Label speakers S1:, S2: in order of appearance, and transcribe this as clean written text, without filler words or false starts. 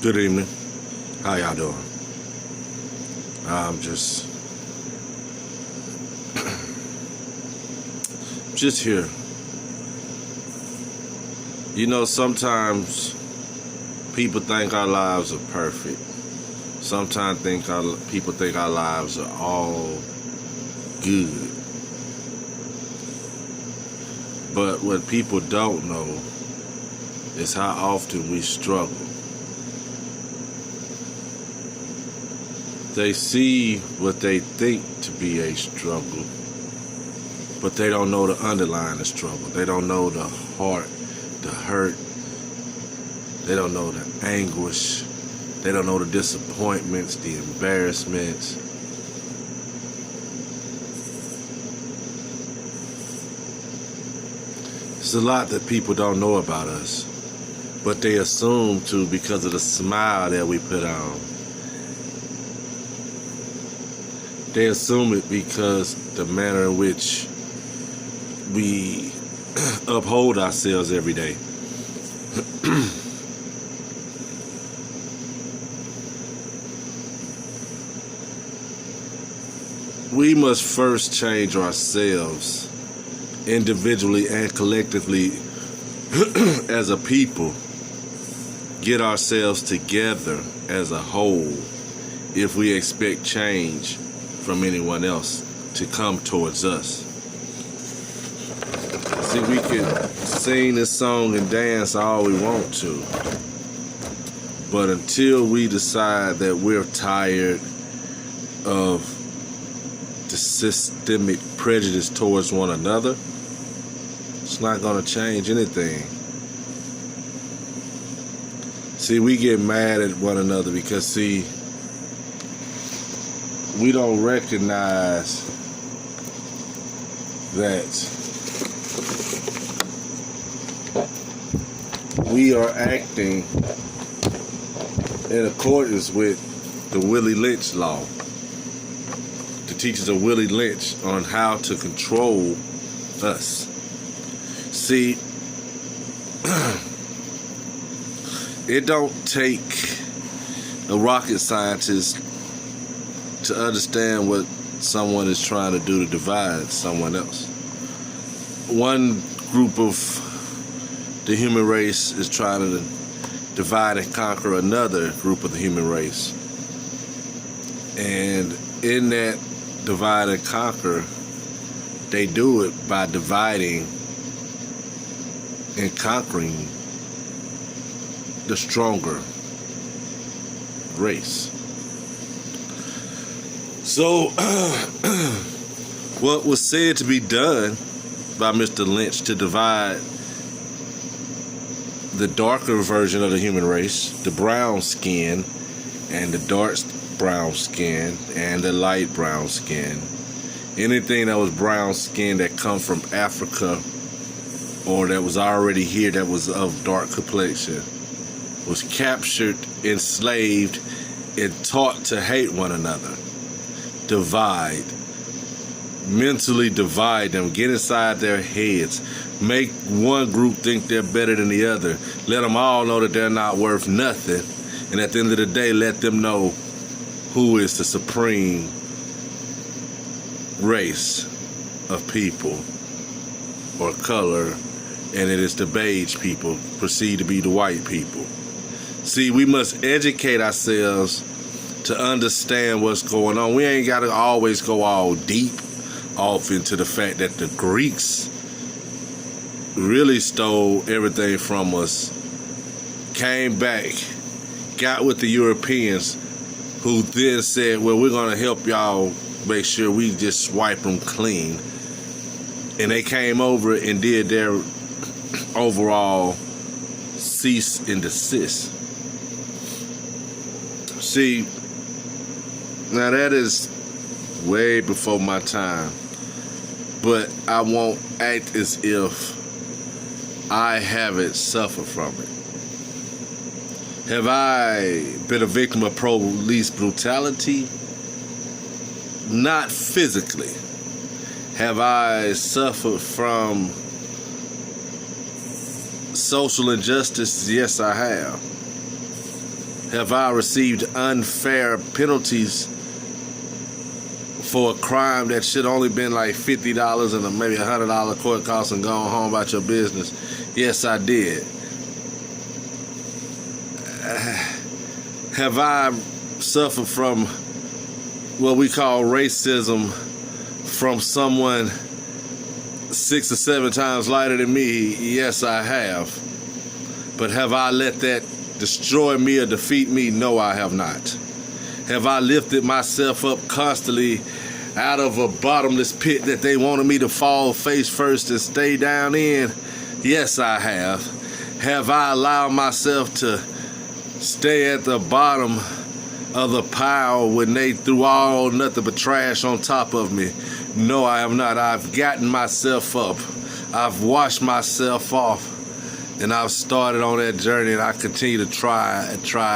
S1: Good evening. How y'all doing? I'm just here. You know, sometimes people think our lives are perfect. Sometimes people think our lives are all good. But what people don't know is how often we struggle. They see what they think to be a struggle, but they don't know the underlying struggle. They don't know the heart, the hurt. They don't know the anguish. They don't know the disappointments, the embarrassments. There's a lot that people don't know about us, but they assume to because of the smile that we put on. They assume it because the manner in which we uphold ourselves every day. We must first change ourselves individually and collectively as a people. Get ourselves together as a whole if we expect change from anyone else to come towards us. See, we can sing this song and dance all we want to, but until we decide that we're tired of the systemic prejudice towards one another, it's not going to change anything. See, we get mad at one another because, we don't recognize that we are acting in accordance with the Willie Lynch law. The teachings of Willie Lynch on how to control us. See, it don't take a rocket scientist to understand what someone is trying to do to divide someone else. One group of the human race is trying to divide and conquer another group of the human race. And in that divide and conquer, they do it by dividing and conquering the stronger race. So, what was said to be done by Mr. Lynch to divide the darker version of the human race, the brown skin, and the dark brown skin, and the light brown skin, anything that was brown skin that come from Africa or that was already here that was of dark complexion, was captured, enslaved, and taught to hate one another. Divide, mentally divide them, get inside their heads, make one group think they're better than the other, let them all know that they're not worth nothing, and at the end of the day, let them know who is the supreme race of people or color, and it is the beige people, perceived to be the white people. See, we must educate ourselves to understand what's going on. We ain't got to always go all deep off into the fact that the Greeks really stole everything from us, came back, got with the Europeans, who then said, well, we're going to help y'all make sure we just swipe them clean. And they came over and did their overall cease and desist. See, now that is way before my time, but I won't act as if I haven't suffered from it. Have I been a victim of police brutality? Not physically. Have I suffered from social injustice? Yes, I have. Have I received unfair penalties for a crime that should only been like $50 and maybe $100 court costs and gone home about your business? Yes, I did. Have I suffered from what we call racism from someone 6 or 7 times lighter than me? Yes, I have. But have I let that destroy me or defeat me? No, I have not. Have I lifted myself up constantly out of a bottomless pit that they wanted me to fall face first and stay down in? Yes, I have. Have I allowed myself to stay at the bottom of the pile when they threw all nothing but trash on top of me? No, I have not. I've gotten myself up. I've washed myself off. And I've started on that journey, and I continue to try and try.